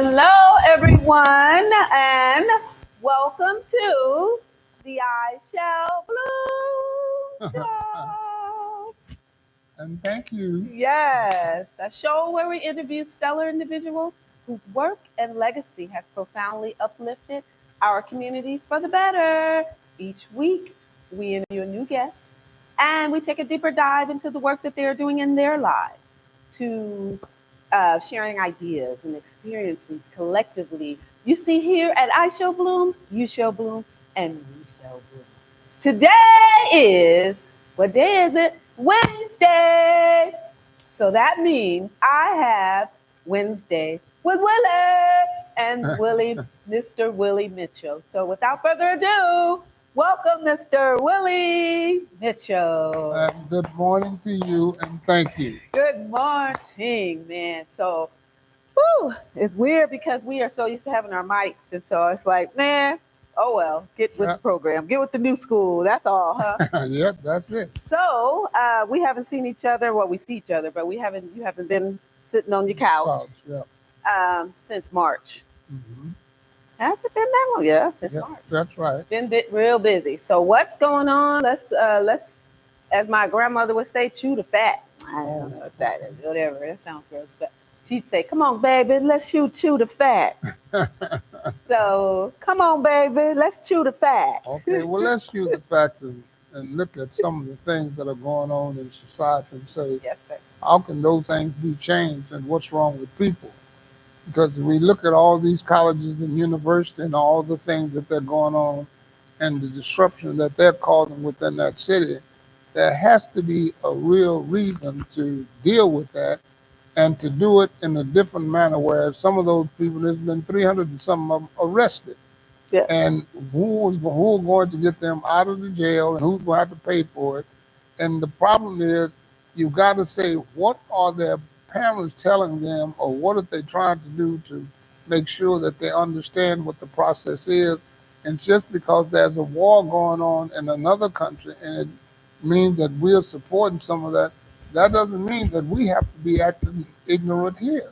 Hello, everyone, and welcome to the I Shall Bloom Show. And thank you. Yes, a show where we interview stellar individuals whose work and legacy has profoundly uplifted our communities for the better. Each week, we interview a new guest and we take a deeper dive into the work that they're doing in their lives to sharing ideas and experiences collectively. You see here at I Shall Bloom, you shall bloom, and we shall bloom. Today is, what day is it? Wednesday. So that means I have Wednesday with Willie and Mr. Willie Mitchell. So without further ado, welcome Mr. Willie Mitchell. Good morning to you, and thank you. Good morning, man. So, whew, it's weird because we are so used to having our mics, and so it's like, man, oh well, get with Yeah, the program, get with the new school. That's all, huh? yeah, that's it. So, we haven't seen each other. Well, we see each other, but we haven't. You haven't been sitting on your couch Couch, yeah. since March. hmm Has it been that long? Yeah, since Yeah, March. that's right. Been real busy. So, what's going on? Let's, as my grandmother would say, chew the fat. I don't Oh, know what that is. Whatever. That sounds gross, but she'd say, "Come on, baby, let's chew the fat." So, come on, baby, let's chew the fat. okay. Well, let's use the fact and look at some of the things that are going on in society and say, Yes, sir. how can those things be changed and what's wrong with people? Because we look at all these colleges and universities and all the things that they're going on and the disruption that they're causing within that city, there has to be a real reason to deal with that and to do it in a different manner where some of those people, there's been 300 and some of them arrested. Yes. And who are going to get them out of the jail and who's going to have to pay for it? And the problem is, you got to say, what are their parents telling them, or what are they trying to do to make sure that they understand what the process is? And just because there's a war going on in another country and it means that we're supporting some of that, that doesn't mean that we have to be acting ignorant here.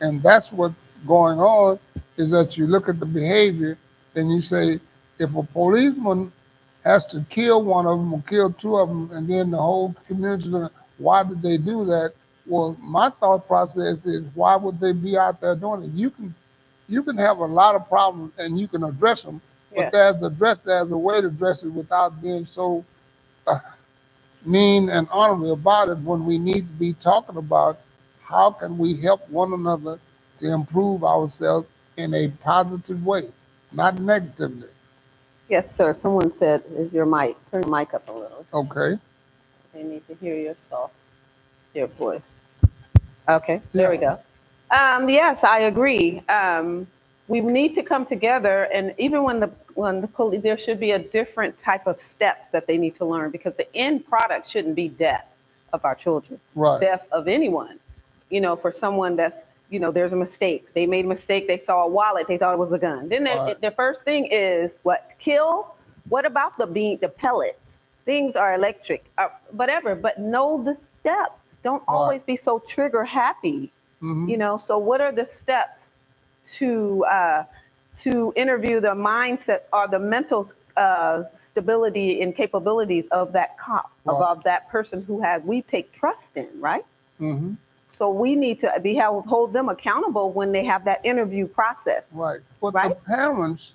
And that's what's going on, is that you look at the behavior and you say, if a policeman has to kill one of them or kill two of them, and then the whole community, why did they do that? Well, my thought process is, why would they be out there doing it? You can have a lot of problems and you can address them, but Yes. there's a way to address it without being so uh, mean and honorable about it, when we need to be talking about how can we help one another to improve ourselves in a positive way, not negatively. Yes, sir. Someone said, "Is your mic? Turn your mic up a little. Okay. They need to hear your soft, your voice." Okay, there we Yeah. go. Yes, I agree. We need to come together, and even when the police, there should be a different type of steps that they need to learn, because the end product shouldn't be death of our children, Right. death of anyone. For someone that's, there's a mistake. They made a mistake. They saw a wallet. They thought it was a gun. Then Right. the first thing is what? Kill. What about the pellets? Things are electric, whatever. But know the steps. Don't Right. always be so trigger happy. hmm So what are the steps to interview the mindset or the mental stability and capabilities of that cop, Right. of that person who we take trust in, right? hmm So we need to hold them accountable when they have that interview process, Right. But the right? parents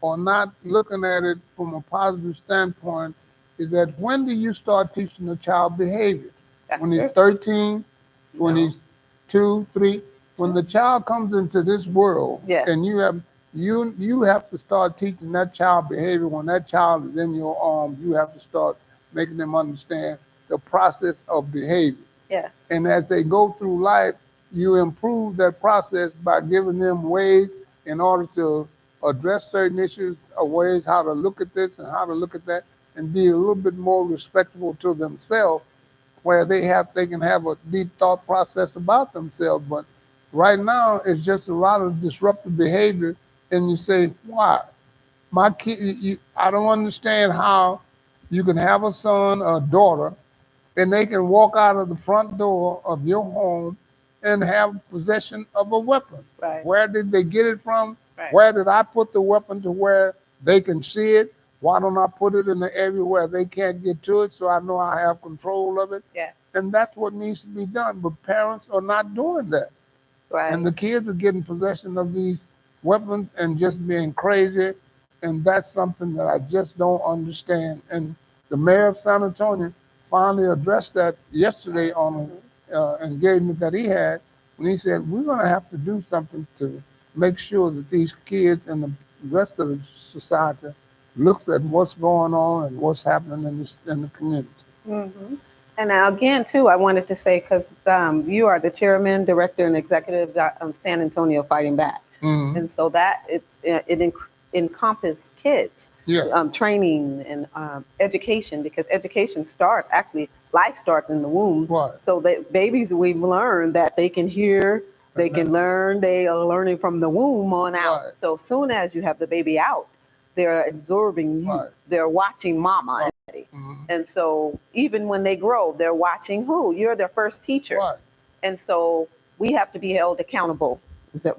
are not looking at it from a positive standpoint. Is that, when do you start teaching a child behavior? That's When he's true. 13, when No. he's 2, 3, when the child comes into this world, Yes. and you have to start teaching that child behavior when that child is in your arms. You have to start making them understand the process of behavior. Yes. And as they go through life, you improve that process by giving them ways in order to address certain issues, or ways how to look at this and how to look at that, and be a little bit more respectful to themselves, where they can have a deep thought process about themselves. But right now, it's just a lot of disruptive behavior, and you say, why? My kid, I don't understand how you can have a son or a daughter, and they can walk out of the front door of your home and have possession of a weapon. Right. Where did they get it from? Right. Where did I put the weapon to where they can see it? Why don't I put it in the area where they can't get to it so I know I have control of it? Yes. And that's what needs to be done. But parents are not doing that. And Right. the kids are getting possession of these weapons and just being crazy. And that's something that I just don't understand. And the mayor of San Antonio finally addressed that yesterday on an engagement that he had when he said, we're going to have to do something to make sure that these kids and the rest of the society looks at what's going on and what's happening in the community. Mm-hmm. And now again, too, I wanted to say because you are the chairman, director, and executive of San Antonio Fighting Back, Mm-hmm. and so that it encompasses kids, Yeah. training and education, because education starts actually life starts in the womb. Right. So that babies, we've learned that they can hear, they And can learn, they are learning from the womb on out. Right. So soon as you have the baby out, they're absorbing you, Right. they're watching mama. Right. Mm-hmm. And so even when they grow, they're watching who? You're their first teacher. Right. And so we have to be held accountable. Is that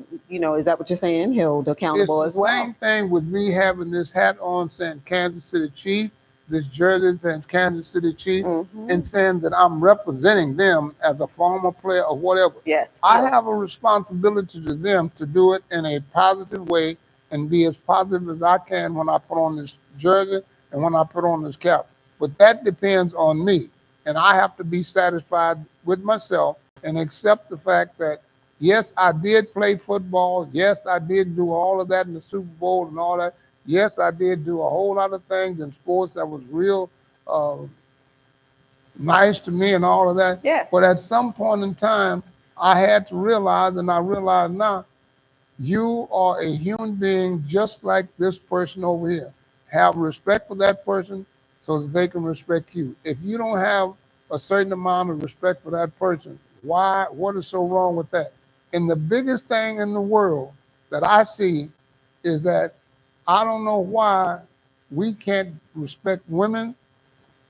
what you're saying? Held accountable It's as the well. same thing with me having this hat on saying Kansas City Chief, this jersey saying Kansas City Chief, Mm-hmm. and saying that I'm representing them as a former player or whatever. Yes. I have a responsibility to them to do it in a positive way and be as positive as I can when I put on this jersey and when I put on this cap. But that depends on me. And I have to be satisfied with myself and accept the fact that, yes, I did play football. Yes, I did do all of that in the Super Bowl and all that. Yes, I did do a whole lot of things in sports that was real uh, nice to me and all of that. Yes. But at some point in time, I had to realize, and I realize now, you are a human being just like this person over here. Have respect for that person so that they can respect you. If you don't have a certain amount of respect for that person, why? What is so wrong with that? And the biggest thing in the world that I see is that I don't know why we can't respect women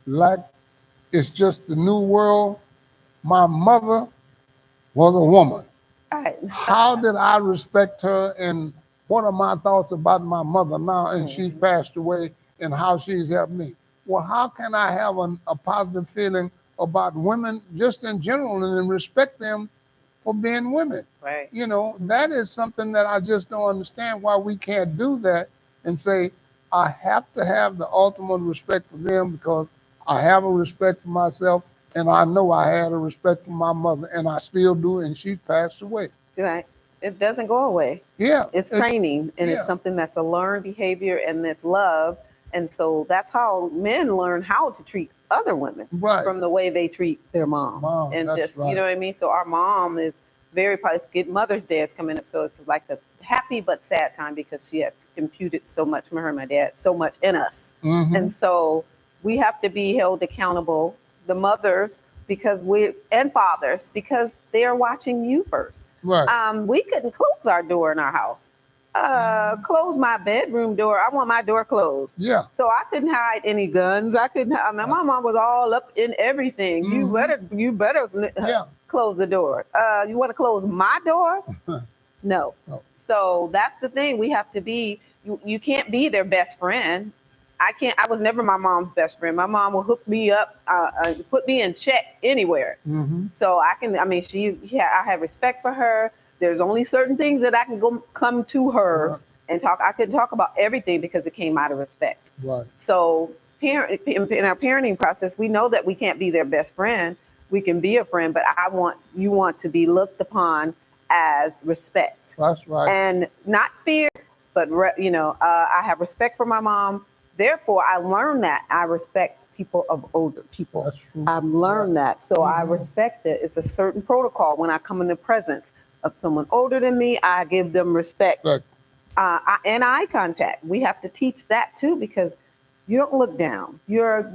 like it's just the new world. My mother was a woman. Right. How did I respect her, and what are my thoughts about my mother now? And she's passed away, and how she's helped me. Well, how can I have a positive feeling about women just in general and then respect them for being women? Right. You know, that is something that I just don't understand why we can't do that and say, I have to have the ultimate respect for them because I have a respect for myself and I know I had a respect for my mother and I still do, and she passed away. Right. It doesn't go away. Yeah. It's training, and it's yeah. something that's a learned behavior, and it's love. And so that's how men learn how to treat other women, Right. from the way they treat their mom. And that's just, right. you know what I mean? So our mom is very probably, Mother's Day is coming up. So it's like a happy but sad time because she had imputed so much from her and my dad, so much in us. Mm-hmm. And so we have to be held accountable, the mothers, and fathers, because they are watching you first. Right. We couldn't close our door in our house. Close my bedroom door. I want my door closed. Yeah. So I couldn't hide any guns. I couldn't. My mom was all up in everything. Mm-hmm. You better Yeah. close the door. You want to close my door? No. No. So that's the thing. We have to be. You can't be their best friend. I can't. I was never my mom's best friend. My mom will hook me up, put me in check anywhere. Mm-hmm. So I can. I mean, I have respect for her. There's only certain things that I can come to her and talk. I couldn't talk about everything because it came out of respect. Right. So in our parenting process, we know that we can't be their best friend. We can be a friend, but you want to be looked upon as respect. That's right. And not fear, but I have respect for my mom. Therefore, I learned that I respect people of older people. That's true. I've learned that. So I respect it. It's a certain protocol when I come in the presence of someone older than me. I give them respect. Right. And eye contact. We have to teach that too, because you don't look down. You're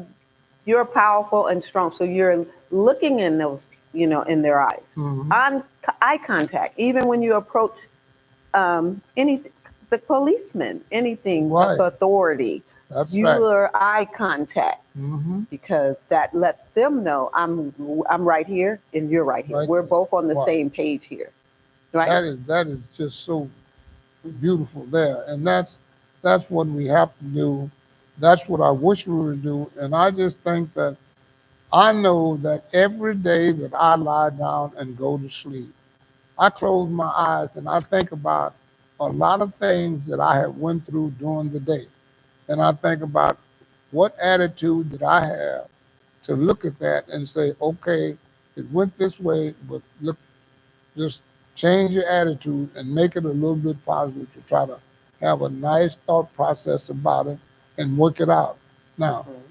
powerful and strong. So you're looking in those, in their eyes. Mm-hmm. On eye contact, even when you approach anything, the policeman, anything Right. of authority. That's right. your eye contact, Mm-hmm. because that lets them know I'm right here and you're right here. Right We're there. both on the Wow. same page here, right? That is just so Mhm. beautiful there, and that's what we have to do. That's what I wish we would do, and I just think that I know that every day that I lie down and go to sleep, I close my eyes and I think about a lot of things that I have went through during the day, and I think about what attitude did I have to look at that and say, okay, it went this way, but look, just change your attitude and make it a little bit positive to try to have a nice thought process about it and work it out. Now, Mhm.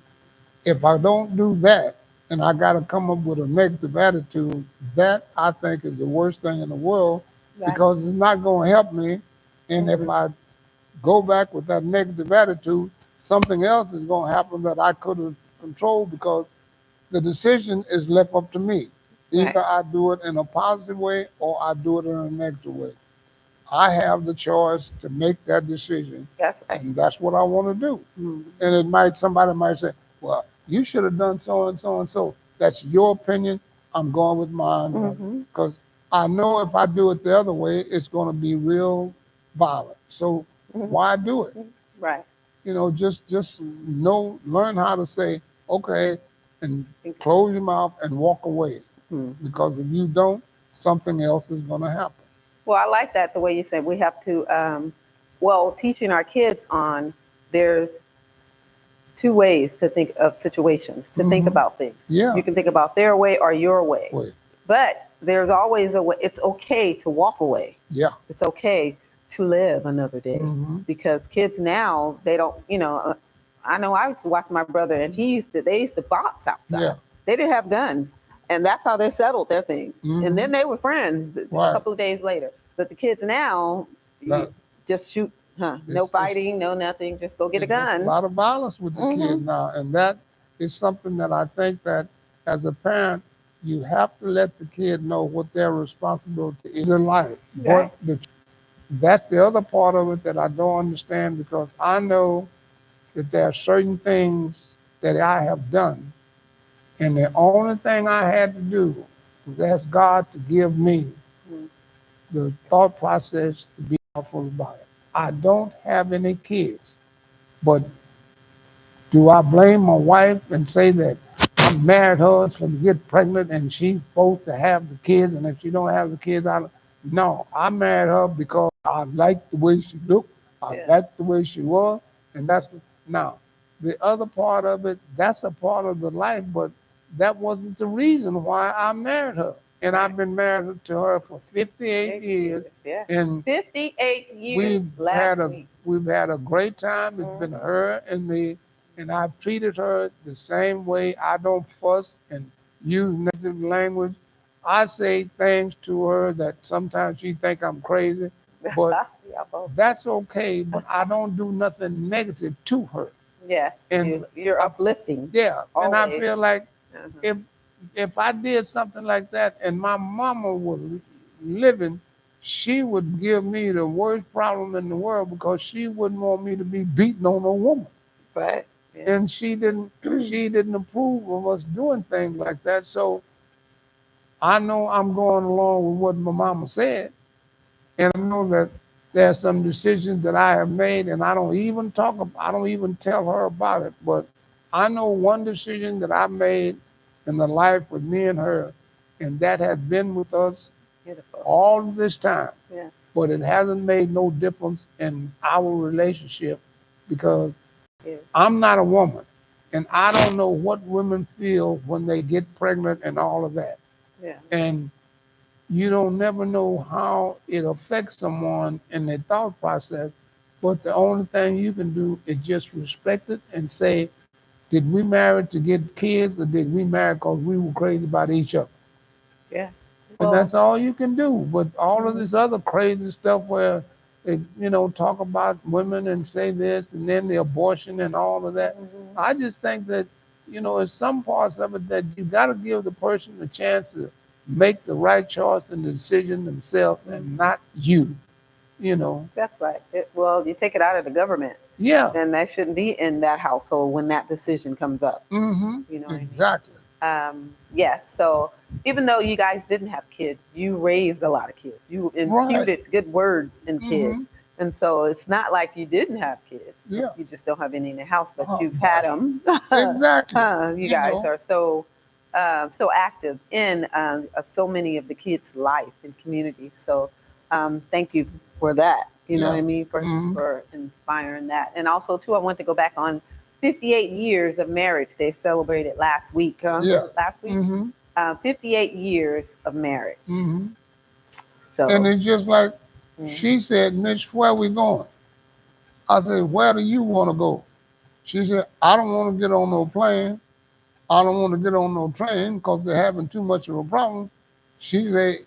if I don't do that and I got to come up with a negative attitude, that I think is the worst thing in the world Right. because it's not going to help me. And if Mm-mm. I go back with that negative attitude, something else is going to happen that I could have controlled because the decision is left up to me. Right. Either I do it in a positive way or I do it in a negative way. I have the choice to make that decision, That's right. and that's what I want to do. And Mm-hmm. it might somebody might say, "Well, you should have done so and so and so." That's your opinion. I'm going with mine Mm-hmm. because I know if I do it the other way, it's going to be real violent. So why do it? Mm-hmm. Right. Just know, learn how to say, okay, and close your mouth and walk away. Mm-hmm. Because if you don't, something else is going to happen. Well, I like that the way you said we have to, well, teaching our kids on there's two ways to think of situations, to think Hmm. about things. Yeah. You can think about their way or your way, Wait. but there's always a way. It's okay to walk away. Yeah. It's okay to live another day, Hmm. because kids now, they don't, I know I used to watch my brother, and they used to box outside. Yeah. They didn't have guns, and that's how they settled their things. And Hmm. then they were friends a Right. couple of days later. But the kids now, you That just shoot, huh? No it's fighting, no nothing. Just go get a it's a gun. lot of violence with the Hmm. kids now, and that is something that I think that as a parent you have to let the kid know what their responsibility is in life. Right. That's the other part of it that I don't understand because I know that there are certain things that I have done, and the only thing I had to do was ask God to give me Mm. the thought process to be thoughtful about it. I don't have any kids, but do I blame my wife and say that I married her so to get pregnant and she's supposed to have the kids, and if she don't have the kids, I don't. No, I married her because I liked the way she looked, I Yeah. liked the way she was, and that's now the other part of it. That's a part of the life, but that wasn't the reason why I married her. And Right. I've been married to her for 58 years, 8 years. Yeah. and 58 years we've last had a week. we've had a great time. It's been Hmm. her and me, and I've treated her the same way. I don't fuss and use negative language. I say things to her that sometimes she think I'm crazy, but Yeah, both. that's okay. But I don't do nothing negative to her. Yes, And you're I, uplifting yeah, and I always. feel like Uh-huh. if if I did something like that and my mama was living, she would give me the worst problem in the world because she wouldn't want me to be beaten on a woman. But yeah. And she didn't approve of us doing things like that. So I know I'm going along with what my mama said, and I know that there are some decisions that I have made, and I don't even tell her about it. But I know one decision that I made in the life with me and her, and that has been with us Beautiful. all this time. Yes. But it hasn't made no difference in our relationship because Yes. I'm not a woman, and I don't know what women feel when they get pregnant and all of that. Yeah. And you don't never know how it affects someone in their thought process. But the only thing you can do is just respect it and say, did we marry to get kids or did we marry because we were crazy about each other? Yes. And Well. that's all you can do. But all of Mhm. this other crazy stuff where they, talk about women and say this and then the abortion and all of that, Mhm. I just think that, there's some parts of it that you got to give the person a chance to make the right choice and the decision themselves and Mhm. not you, you know. That's right. Well, you take it out of the government. Yeah. then that shouldn't be in that household when that decision comes up. Mm-hmm. You know what I mean? Exactly. Yes. So even though you guys didn't have kids, you raised a lot of kids. You Right. imputed good words in Mm-hmm. kids. And so it's not like you didn't have kids. Yeah. You just don't have any in the house, but you've had But them. exactly. You You guys know. are so active in so many of the kids' life and community. So thank you for that. You know what Yeah. I mean? Mm-hmm. For inspiring that. And also too, I want to go back on 58 years of marriage. They celebrated last week. Was Yeah. it last week? Mm-hmm. 58 years of marriage. Mm-hmm. And So, it's just like mhm. she said, Mitch, where we going? I said, where do you want to go? She said, I don't want to get on no plane. I don't want to get on no train because they're having too much of a problem. She said,